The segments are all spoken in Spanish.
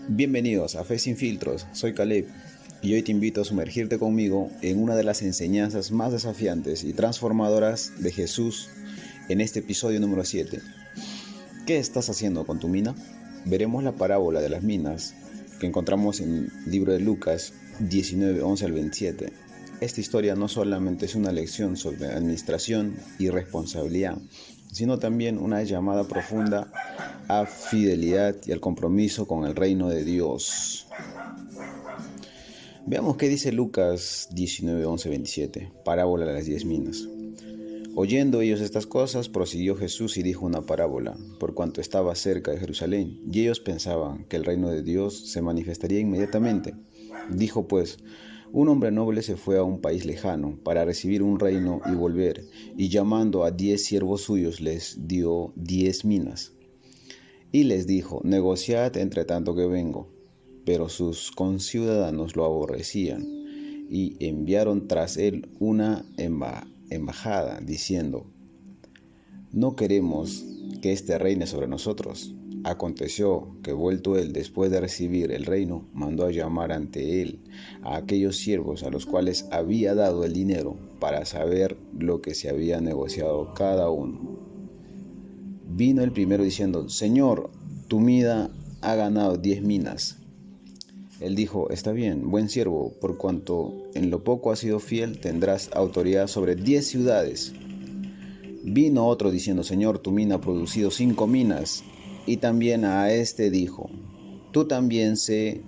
Bienvenidos a Fe Sin Filtros, soy Caleb y hoy te invito a sumergirte conmigo en una de las enseñanzas más desafiantes y transformadoras de Jesús en este episodio número 7. ¿Qué estás haciendo con tu mina? Veremos la parábola de las minas que encontramos en el libro de Lucas 19, 11 al 27. Esta historia no solamente es una lección sobre administración y responsabilidad, sino también una llamada profunda a fidelidad y al compromiso con el reino de Dios. Veamos qué dice Lucas 19, 11, 27, parábola de las 10 minas. Oyendo ellos estas cosas, prosiguió Jesús y dijo una parábola, por cuanto estaba cerca de Jerusalén, y ellos pensaban que el reino de Dios se manifestaría inmediatamente. Dijo pues: un hombre noble se fue a un país lejano para recibir un reino y volver, y llamando a 10 siervos suyos les dio 10 minas. Y les dijo: negociad entre tanto que vengo. Pero sus conciudadanos lo aborrecían, y enviaron tras él una embajada, diciendo: no queremos que éste reine sobre nosotros. Aconteció que, vuelto él después de recibir el reino, mandó a llamar ante él a aquellos siervos a los cuales había dado el dinero, para saber lo que se había negociado cada uno. Vino el primero diciendo: Señor, tu mida ha ganado 10 minas. Él dijo: está bien, buen siervo, por cuanto en lo poco has sido fiel, tendrás autoridad sobre 10 ciudades. Vino otro diciendo: Señor, tu mina ha producido 5 minas. Y también a este dijo: tú también sé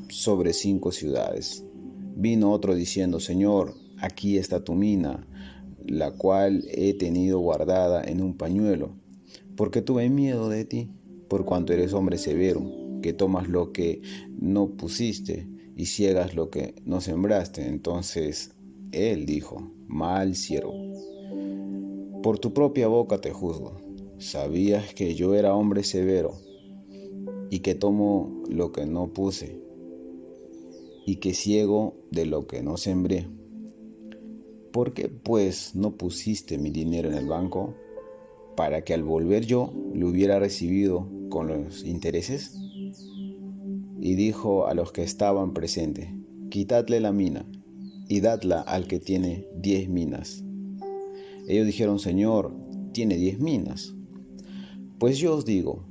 sobre 5 ciudades. Vino otro diciendo: Señor, aquí está tu mina, la cual he tenido guardada en un pañuelo, porque tuve miedo de ti, por cuanto eres hombre severo, que tomas lo que no pusiste y ciegas lo que no sembraste. Entonces él dijo: mal siervo, por tu propia boca te juzgo. Sabías que yo era hombre severo, y que tomo lo que no puse, y que ciego de lo que no sembré. ¿Por qué pues no pusiste mi dinero en el banco, para que al volver yo lo hubiera recibido con los intereses? Y dijo a los que estaban presentes: quitadle la mina y dadla al que tiene 10 minas. Ellos dijeron: Señor, tiene 10 minas. Pues yo os digo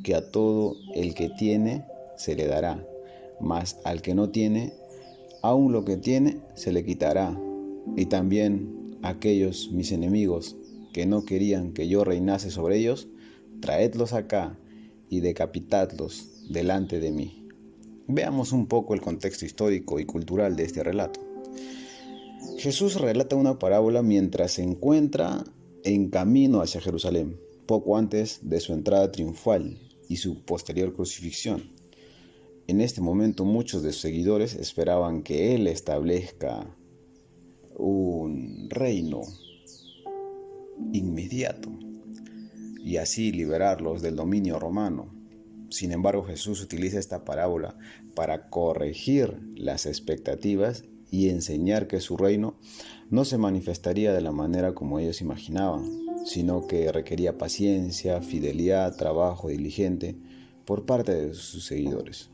que a todo el que tiene se le dará, mas al que no tiene, aun lo que tiene se le quitará. Y también aquellos mis enemigos que no querían que yo reinase sobre ellos, traedlos acá y decapitadlos delante de mí. Veamos un poco el contexto histórico y cultural de este relato. Jesús relata una parábola mientras se encuentra en camino hacia Jerusalén, poco antes de su entrada triunfal y su posterior crucifixión. En este momento muchos de sus seguidores esperaban que Él establezca un reino inmediato y así liberarlos del dominio romano. Sin embargo, Jesús utiliza esta parábola para corregir las expectativas y enseñar que su reino no se manifestaría de la manera como ellos imaginaban, sino que requería paciencia, fidelidad, trabajo diligente por parte de sus seguidores.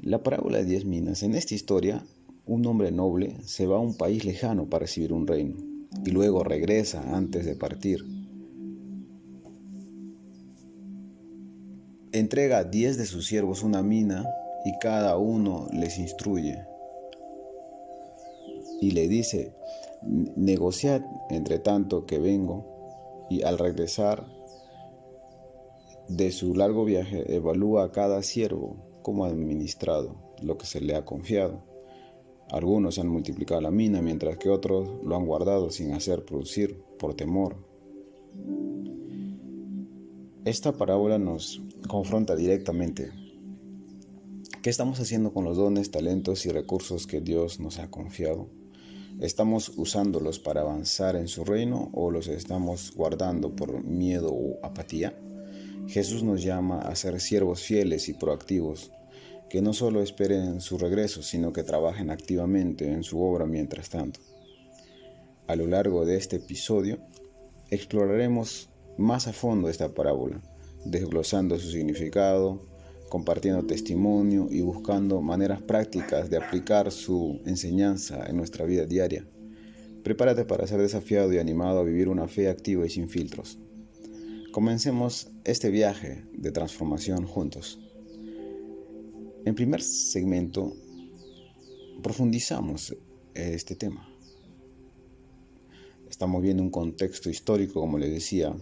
La parábola de 10 minas. En esta historia, un hombre noble se va a un país lejano para recibir un reino y luego regresa antes de partir. Entrega a 10 de sus siervos una mina y cada uno les instruye. Y le dice: negociad entre tanto que vengo. Y al regresar de su largo viaje, evalúa a cada siervo cómo ha administrado lo que se le ha confiado. Algunos han multiplicado la mina, mientras que otros lo han guardado sin hacer producir por temor. Esta parábola nos confronta directamente. ¿Qué estamos haciendo con los dones, talentos y recursos que Dios nos ha confiado? ¿Estamos usándolos para avanzar en su reino o los estamos guardando por miedo o apatía? Jesús nos llama a ser siervos fieles y proactivos, que no solo esperen su regreso, sino que trabajen activamente en su obra mientras tanto. A lo largo de este episodio, exploraremos más a fondo esta parábola, desglosando su significado, compartiendo testimonio y buscando maneras prácticas de aplicar su enseñanza en nuestra vida diaria. Prepárate para ser desafiado y animado a vivir una fe activa y sin filtros. Comencemos este viaje de transformación juntos. En primer segmento, profundizamos este tema. Estamos viendo un contexto histórico, como les decía,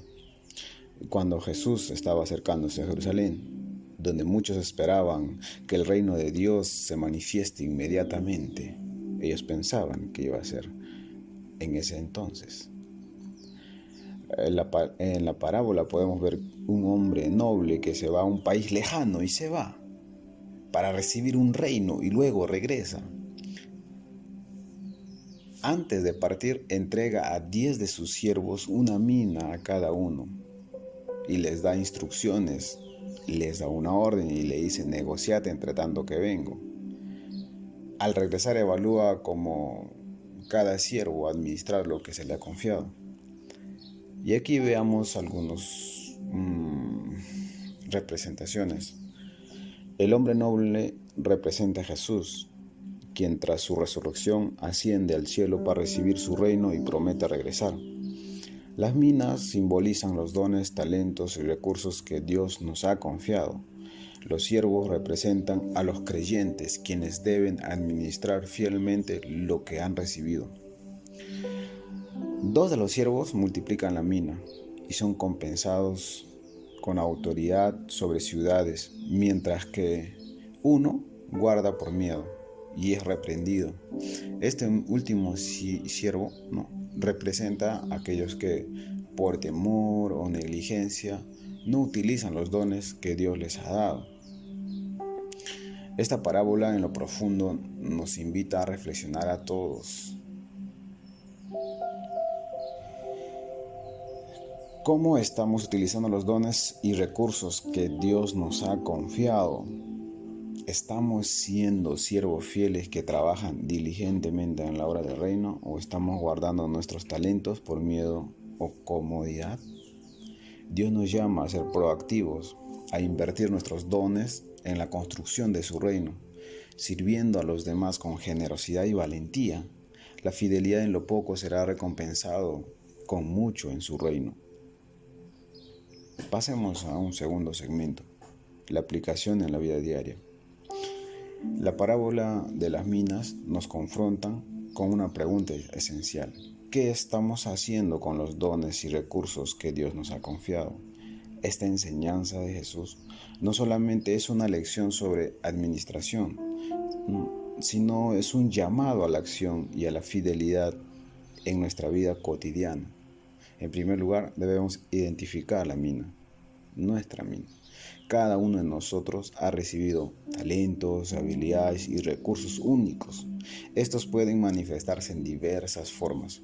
cuando Jesús estaba acercándose a Jerusalén, donde muchos esperaban que el reino de Dios se manifieste inmediatamente. Ellos pensaban que iba a ser en ese entonces. En la parábola podemos ver un hombre noble que se va a un país lejano y se va para recibir un reino y luego regresa. Antes de partir, entrega a 10 de sus siervos una mina a cada uno y les da instrucciones, les da una orden y le dice: negociate entre tanto que vengo. Al regresar evalúa como cada siervo administrar lo que se le ha confiado. Y aquí veamos algunas representaciones. El hombre noble representa a Jesús, quien tras su resurrección asciende al cielo para recibir su reino y promete regresar. Las minas simbolizan los dones, talentos y recursos que Dios nos ha confiado. Los siervos representan a los creyentes, quienes deben administrar fielmente lo que han recibido. 2 de los siervos multiplican la mina y son compensados con autoridad sobre ciudades, mientras que uno guarda por miedo y es reprendido. Este último siervo representa a aquellos que por temor o negligencia no utilizan los dones que Dios les ha dado. Esta parábola en lo profundo nos invita a reflexionar a todos. ¿Cómo estamos utilizando los dones y recursos que Dios nos ha confiado? ¿Estamos siendo siervos fieles que trabajan diligentemente en la obra del reino o estamos guardando nuestros talentos por miedo o comodidad? Dios nos llama a ser proactivos, a invertir nuestros dones en la construcción de su reino, sirviendo a los demás con generosidad y valentía. La fidelidad en lo poco será recompensado con mucho en su reino. Pasemos a un segundo segmento, la aplicación en la vida diaria. La parábola de las minas nos confronta con una pregunta esencial. ¿Qué estamos haciendo con los dones y recursos que Dios nos ha confiado? Esta enseñanza de Jesús no solamente es una lección sobre administración, sino es un llamado a la acción y a la fidelidad en nuestra vida cotidiana. En primer lugar, debemos identificar la mina, nuestra mina. Cada uno de nosotros ha recibido talentos, habilidades y recursos únicos. Estos pueden manifestarse en diversas formas.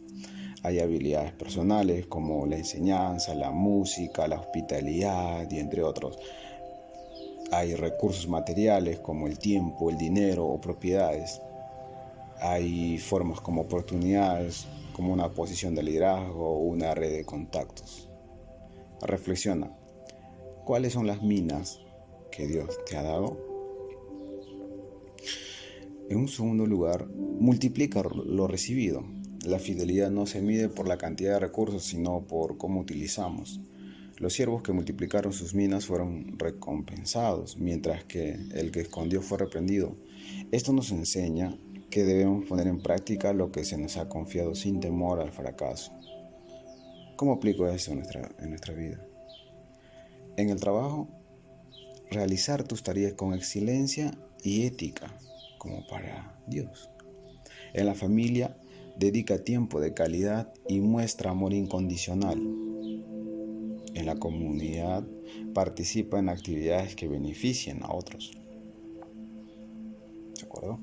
Hay habilidades personales como la enseñanza, la música, la hospitalidad y entre otros. Hay recursos materiales como el tiempo, el dinero o propiedades. Hay formas como oportunidades, como una posición de liderazgo o una red de contactos. Reflexiona. ¿Cuáles son las minas que Dios te ha dado? En un segundo lugar, multiplica lo recibido. La fidelidad no se mide por la cantidad de recursos, sino por cómo utilizamos. Los siervos que multiplicaron sus minas fueron recompensados, mientras que el que escondió fue reprendido. Esto nos enseña que debemos poner en práctica lo que se nos ha confiado sin temor al fracaso. ¿Cómo aplico esto en nuestra vida? En el trabajo, realizar tus tareas con excelencia y ética, como para Dios. En la familia, dedica tiempo de calidad y muestra amor incondicional. En la comunidad, participa en actividades que beneficien a otros. ¿De acuerdo?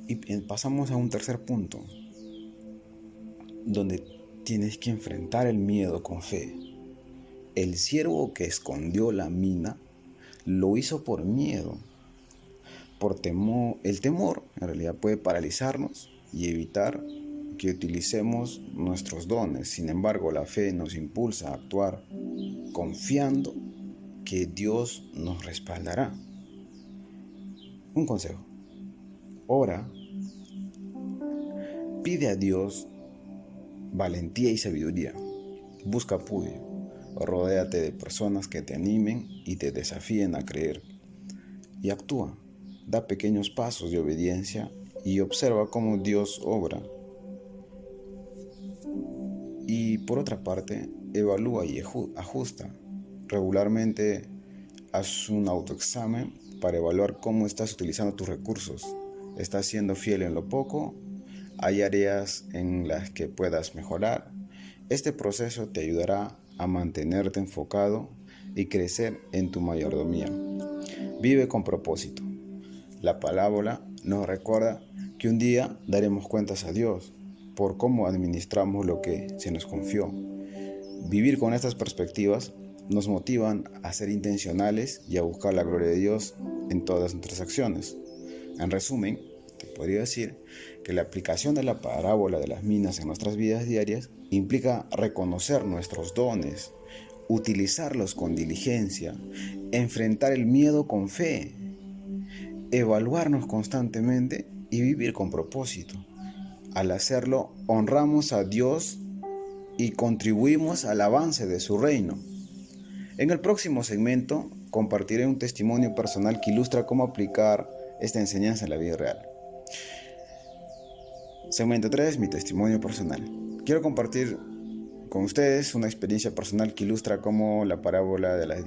Y pasamos a un tercer punto, donde tienes que enfrentar el miedo con fe. El siervo que escondió la mina lo hizo por miedo, por temor. El temor en realidad puede paralizarnos y evitar que utilicemos nuestros dones. Sin embargo, la fe nos impulsa a actuar confiando que Dios nos respaldará. Un consejo: ora, pide a Dios valentía y sabiduría, busca apoyo, rodéate de personas que te animen y te desafíen a creer, y actúa, da pequeños pasos de obediencia y observa cómo Dios obra. Y por otra parte, evalúa y ajusta. Regularmente haz un autoexamen para evaluar cómo estás utilizando tus recursos. ¿Estás siendo fiel en lo poco? ¿Hay áreas en las que puedas mejorar? Este proceso te ayudará a mantenerte enfocado y crecer en tu mayordomía. Vive con propósito. La parábola nos recuerda que un día daremos cuentas a Dios por cómo administramos lo que se nos confió. Vivir con estas perspectivas nos motivan a ser intencionales y a buscar la gloria de Dios en todas nuestras acciones. En resumen, te podría decir que la aplicación de la parábola de las minas en nuestras vidas diarias implica reconocer nuestros dones, utilizarlos con diligencia, enfrentar el miedo con fe, evaluarnos constantemente y vivir con propósito. Al hacerlo, honramos a Dios y contribuimos al avance de su reino. En el próximo segmento compartiré un testimonio personal que ilustra cómo aplicar esta enseñanza en la vida real. Segmento 3, mi testimonio personal. Quiero compartir con ustedes una experiencia personal que ilustra cómo la parábola de las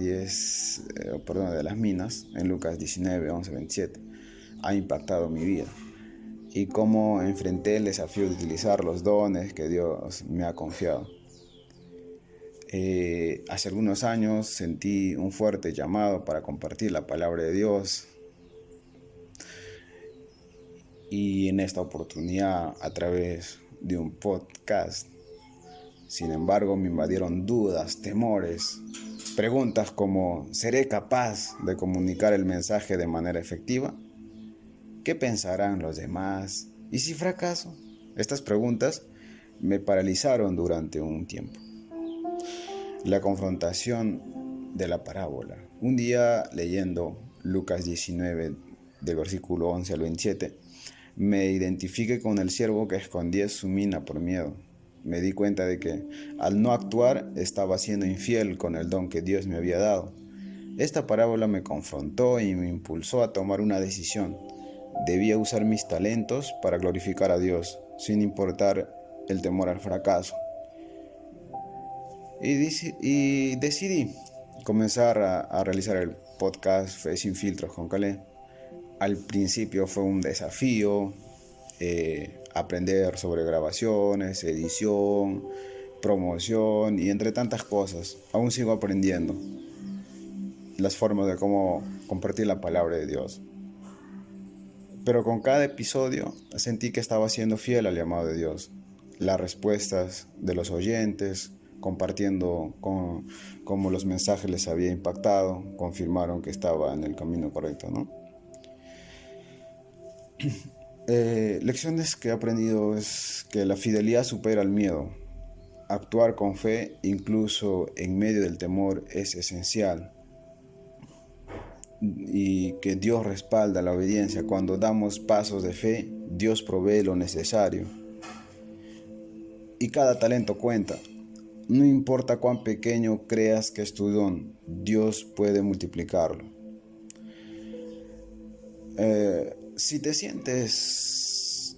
minas en Lucas 19, 11, 27 ha impactado mi vida y cómo enfrenté el desafío de utilizar los dones que Dios me ha confiado. Hace algunos años sentí un fuerte llamado para compartir la palabra de Dios, y en esta oportunidad a través de un podcast. Sin embargo, me invadieron dudas, temores, preguntas como: ¿seré capaz de comunicar el mensaje de manera efectiva? ¿Qué pensarán los demás? ¿Y si fracaso? Estas preguntas me paralizaron durante un tiempo. La confrontación de la parábola. Un día, leyendo Lucas 19, del versículo 11 al 27, me identifiqué con el siervo que escondía su mina por miedo. Me di cuenta de que al no actuar estaba siendo infiel con el don que Dios me había dado. Esta parábola me confrontó y me impulsó a tomar una decisión. Debía usar mis talentos para glorificar a Dios, sin importar el temor al fracaso. Y decidí comenzar a realizar el podcast Fe Sin Filtros con Calé. Al principio fue un desafío, aprender sobre grabaciones, edición, promoción y entre tantas cosas. Aún sigo aprendiendo las formas de cómo compartir la palabra de Dios. Pero con cada episodio sentí que estaba siendo fiel al llamado de Dios. Las respuestas de los oyentes, compartiendo cómo los mensajes les había impactado, confirmaron que estaba en el camino correcto, ¿no? Lecciones que he aprendido es que la fidelidad supera el miedo. Actuar con fe, incluso en medio del temor, es esencial. Y que Dios respalda la obediencia. Cuando damos pasos de fe, Dios provee lo necesario. Y cada talento cuenta. No importa cuán pequeño creas que es tu don, Dios puede multiplicarlo. Si te sientes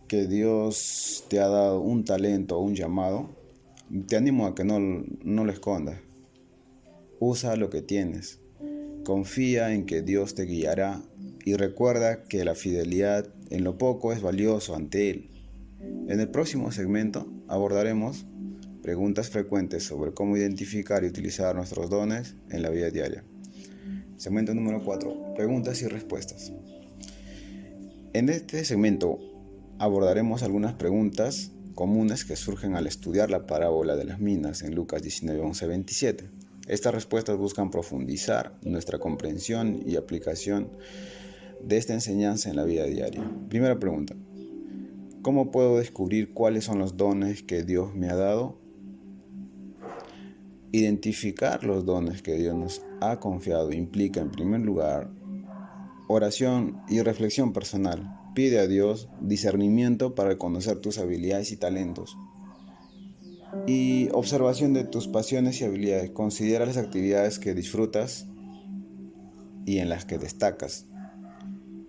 que Dios te ha dado un talento o un llamado, te animo a que no lo escondas. Usa lo que tienes. Confía en que Dios te guiará y recuerda que la fidelidad en lo poco es valioso ante Él. En el próximo segmento abordaremos preguntas frecuentes sobre cómo identificar y utilizar nuestros dones en la vida diaria. Segmento número 4. Preguntas y respuestas. En este segmento abordaremos algunas preguntas comunes que surgen al estudiar la parábola de las minas en Lucas 19, 11, 27. Estas respuestas buscan profundizar nuestra comprensión y aplicación de esta enseñanza en la vida diaria. Primera pregunta: ¿Cómo puedo descubrir cuáles son los dones que Dios me ha dado? Identificar los dones que Dios nos ha confiado implica, en primer lugar, oración y reflexión personal. Pide a Dios discernimiento para conocer tus habilidades y talentos. Y observación de tus pasiones y habilidades. Considera las actividades que disfrutas y en las que destacas.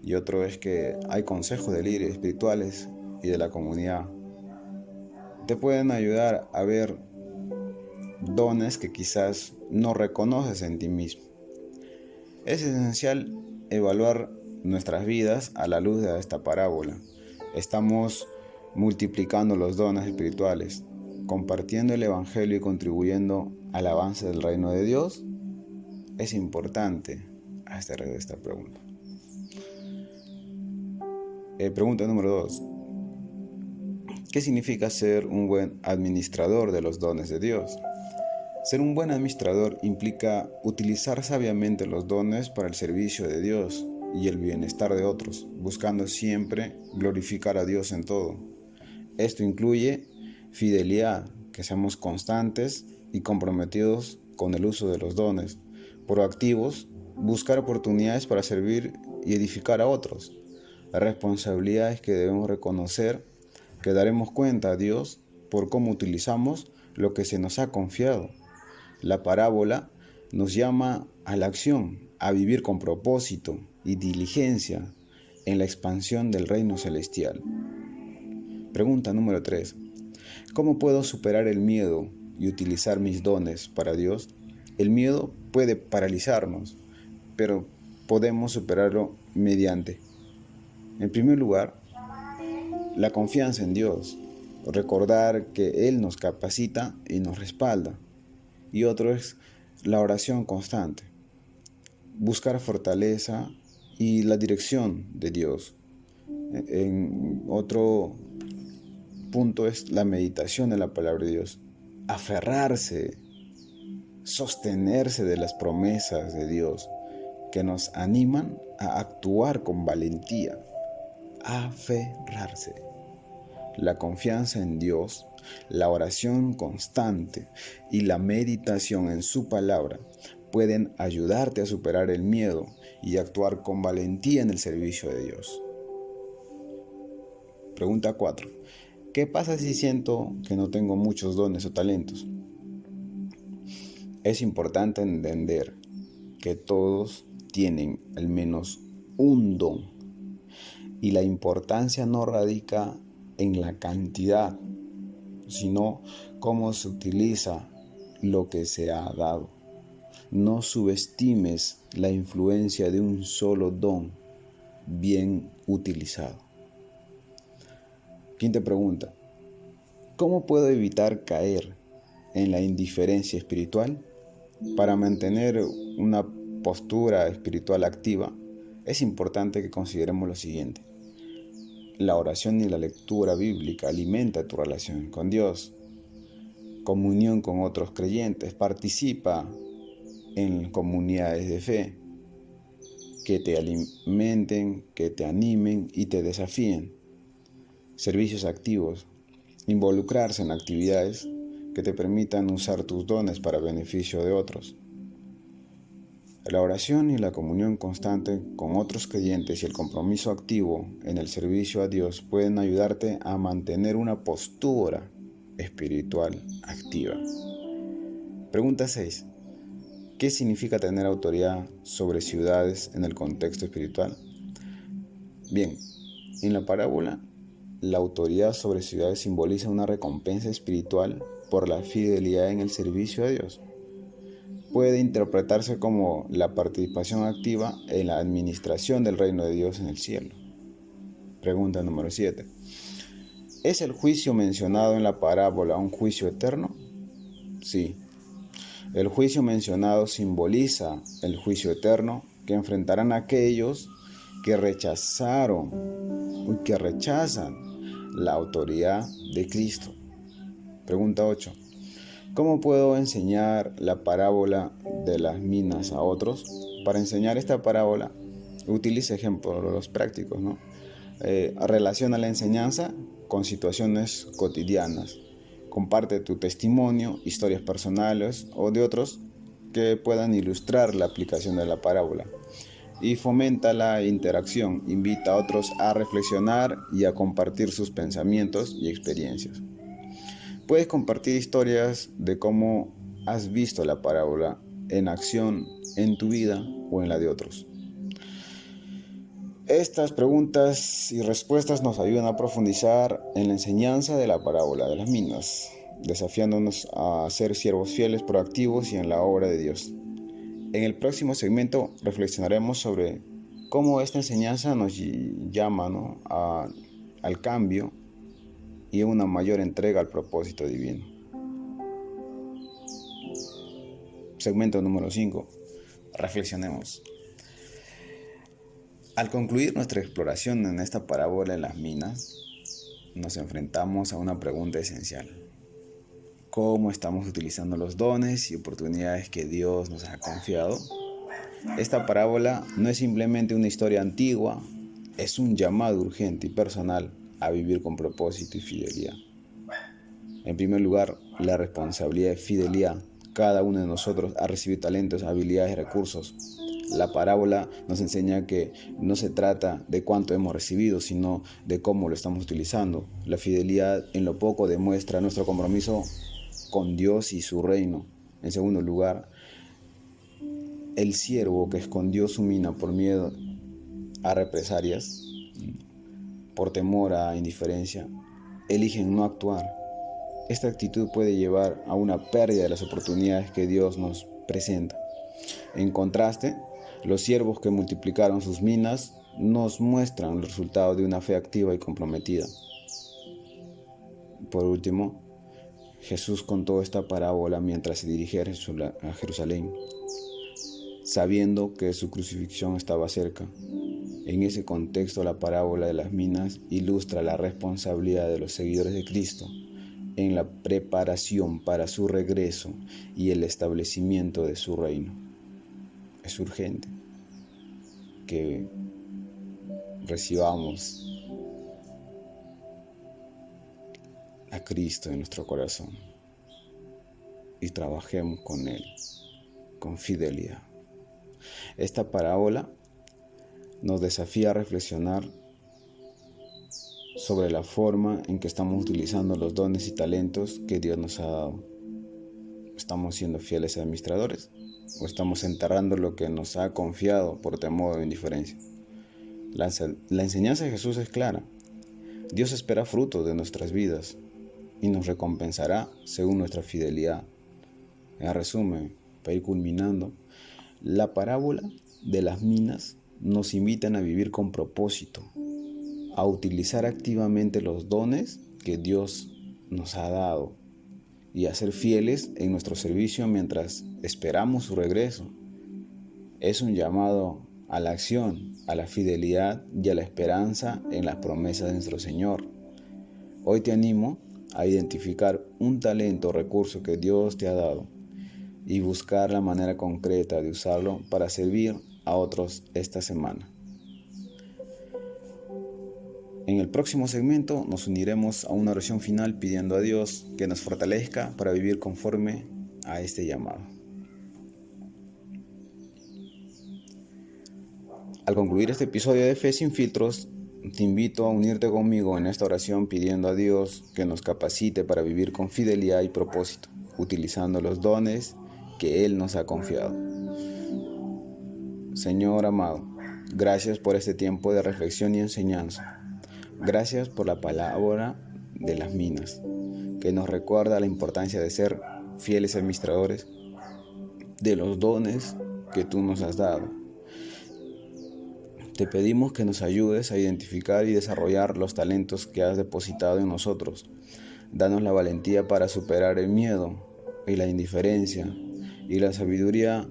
Y otro es que hay consejos de líderes espirituales y de la comunidad. Te pueden ayudar a ver dones que quizás no reconoces en ti mismo. Es esencial evaluar nuestras vidas a la luz de esta parábola. Estamos multiplicando los dones espirituales, compartiendo el Evangelio y contribuyendo al avance del reino de Dios. Es importante hacer esta pregunta. Pregunta número 2. ¿Qué significa ser un buen administrador de los dones de Dios? Ser un buen administrador implica utilizar sabiamente los dones para el servicio de Dios y el bienestar de otros, buscando siempre glorificar a Dios en todo. Esto incluye fidelidad, que seamos constantes y comprometidos con el uso de los dones, proactivos, buscar oportunidades para servir y edificar a otros. La responsabilidad es que debemos reconocer que daremos cuenta a Dios por cómo utilizamos lo que se nos ha confiado. La parábola nos llama a la acción, a vivir con propósito y diligencia en la expansión del reino celestial. Pregunta número 3. ¿Cómo puedo superar el miedo y utilizar mis dones para Dios? El miedo puede paralizarnos, pero podemos superarlo mediante, en primer lugar, la confianza en Dios, recordar que Él nos capacita y nos respalda. Y otro es la oración constante, buscar fortaleza y la dirección de Dios. En otro punto es la meditación en la palabra de Dios, aferrarse, sostenerse de las promesas de Dios que nos animan a actuar con valentía, aferrarse. La confianza en Dios, la oración constante y la meditación en su palabra pueden ayudarte a superar el miedo y actuar con valentía en el servicio de Dios. Pregunta 4. ¿Qué pasa si siento que no tengo muchos dones o talentos? Es importante entender que todos tienen al menos un don y la importancia no radica en la cantidad, sino cómo se utiliza lo que se ha dado. No subestimes la influencia de un solo don bien utilizado. Quinta pregunta. ¿Cómo puedo evitar caer en la indiferencia espiritual? Para mantener una postura espiritual activa, es importante que consideremos lo siguiente. La oración y la lectura bíblica alimenta tu relación con Dios. Comunión con otros creyentes. Participa en comunidades de fe que te alimenten, que te animen y te desafíen. Servicios activos. Involucrarse en actividades que te permitan usar tus dones para beneficio de otros. La oración y la comunión constante con otros creyentes y el compromiso activo en el servicio a Dios pueden ayudarte a mantener una postura espiritual activa. Pregunta 6. ¿Qué significa tener autoridad sobre ciudades en el contexto espiritual? Bien, en la parábola, la autoridad sobre ciudades simboliza una recompensa espiritual por la fidelidad en el servicio a Dios. Puede interpretarse como la participación activa en la administración del reino de Dios en el cielo. Pregunta número 7. ¿Es el juicio mencionado en la parábola un juicio eterno? Sí. El juicio mencionado simboliza el juicio eterno que enfrentarán aquellos que rechazan la autoridad de Cristo. Pregunta 8. ¿Cómo puedo enseñar la parábola de las minas a otros? Para enseñar esta parábola, utilice ejemplos prácticos, Relaciona la enseñanza con situaciones cotidianas. Comparte tu testimonio, historias personales o de otros que puedan ilustrar la aplicación de la parábola. Y fomenta la interacción, invita a otros a reflexionar y a compartir sus pensamientos y experiencias. Puedes compartir historias de cómo has visto la parábola en acción en tu vida o en la de otros. Estas preguntas y respuestas nos ayudan a profundizar en la enseñanza de la parábola de las minas, desafiándonos a ser siervos fieles, proactivos y en la obra de Dios. En el próximo segmento reflexionaremos sobre cómo esta enseñanza nos llama, al cambio y una mayor entrega al propósito divino. Segmento número 5. Reflexionemos. Al concluir nuestra exploración en esta parábola de las minas, nos enfrentamos a una pregunta esencial. ¿Cómo estamos utilizando los dones y oportunidades que Dios nos ha confiado? Esta parábola no es simplemente una historia antigua, es un llamado urgente y personal a vivir con propósito y fidelidad. En primer lugar, la responsabilidad de fidelidad. Cada uno de nosotros ha recibido talentos, habilidades y recursos. La parábola nos enseña que no se trata de cuánto hemos recibido, sino de cómo lo estamos utilizando. La fidelidad en lo poco demuestra nuestro compromiso con Dios y su reino. En segundo lugar, el siervo que escondió su mina por miedo a represalias, por temor a indiferencia, elige no actuar. Esta actitud puede llevar a una pérdida de las oportunidades que Dios nos presenta. En contraste, los siervos que multiplicaron sus minas nos muestran el resultado de una fe activa y comprometida. Por último, Jesús contó esta parábola mientras se dirigía a Jerusalén, sabiendo que su crucifixión estaba cerca. En ese contexto, la parábola de las minas ilustra la responsabilidad de los seguidores de Cristo en la preparación para su regreso y el establecimiento de su reino. Es urgente que recibamos a Cristo en nuestro corazón y trabajemos con Él con fidelidad. Esta parábola nos desafía a reflexionar sobre la forma en que estamos utilizando los dones y talentos que Dios nos ha dado. ¿Estamos siendo fieles administradores o estamos enterrando lo que nos ha confiado por temor o indiferencia? La enseñanza de Jesús es clara. Dios espera frutos de nuestras vidas y nos recompensará según nuestra fidelidad. En resumen, para ir culminando, la parábola de las minas nos invitan a vivir con propósito, a utilizar activamente los dones que Dios nos ha dado y a ser fieles en nuestro servicio mientras esperamos su regreso. Es un llamado a la acción, a la fidelidad y a la esperanza en las promesas de nuestro Señor. Hoy te animo a identificar un talento o recurso que Dios te ha dado y buscar la manera concreta de usarlo para servir a otros esta semana. En el próximo segmento nos uniremos a una oración final pidiendo a Dios que nos fortalezca para vivir conforme a este llamado. Al concluir este episodio de Fe Sin Filtros, te invito a unirte conmigo en esta oración pidiendo a Dios que nos capacite para vivir con fidelidad y propósito, utilizando los dones que Él nos ha confiado. Señor amado, gracias por este tiempo de reflexión y enseñanza. Gracias por la palabra de las minas, que nos recuerda la importancia de ser fieles administradores de los dones que tú nos has dado. Te pedimos que nos ayudes a identificar y desarrollar los talentos que has depositado en nosotros. Danos la valentía para superar el miedo y la indiferencia y la sabiduría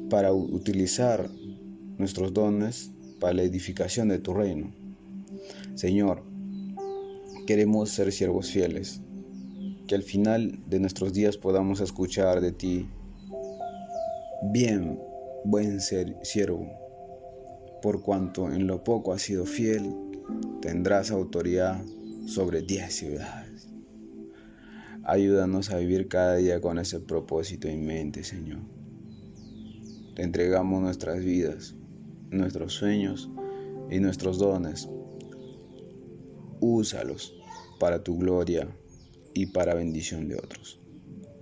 para utilizar nuestros dones para la edificación de tu reino. Señor, queremos ser siervos fieles, que al final de nuestros días podamos escuchar de ti: bien, buen siervo, por cuanto en lo poco has sido fiel, tendrás autoridad sobre 10 ciudades. Ayúdanos a vivir cada día con ese propósito en mente, Señor. Te entregamos nuestras vidas, nuestros sueños y nuestros dones. Úsalos para tu gloria y para bendición de otros.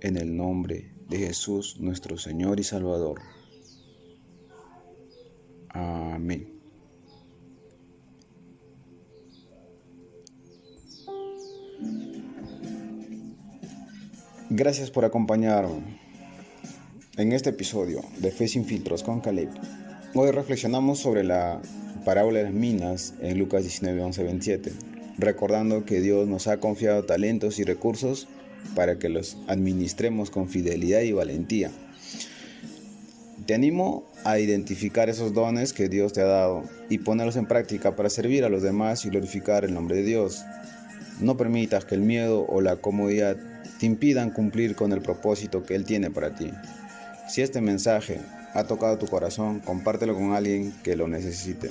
En el nombre de Jesús, nuestro Señor y Salvador. Amén. Gracias por acompañarme en este episodio de Fe sin filtros con Caleb. Hoy reflexionamos sobre la parábola de las minas en Lucas 19, 11, 27, recordando que Dios nos ha confiado talentos y recursos para que los administremos con fidelidad y valentía. Te animo a identificar esos dones que Dios te ha dado y ponerlos en práctica para servir a los demás y glorificar el nombre de Dios. No permitas que el miedo o la comodidad te impidan cumplir con el propósito que Él tiene para ti. Si este mensaje ha tocado tu corazón, compártelo con alguien que lo necesite.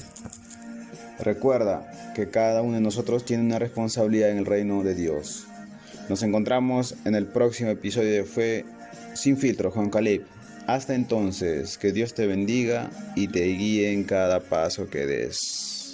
Recuerda que cada uno de nosotros tiene una responsabilidad en el reino de Dios. Nos encontramos en el próximo episodio de Fe sin filtros con Caleb. Hasta entonces, que Dios te bendiga y te guíe en cada paso que des.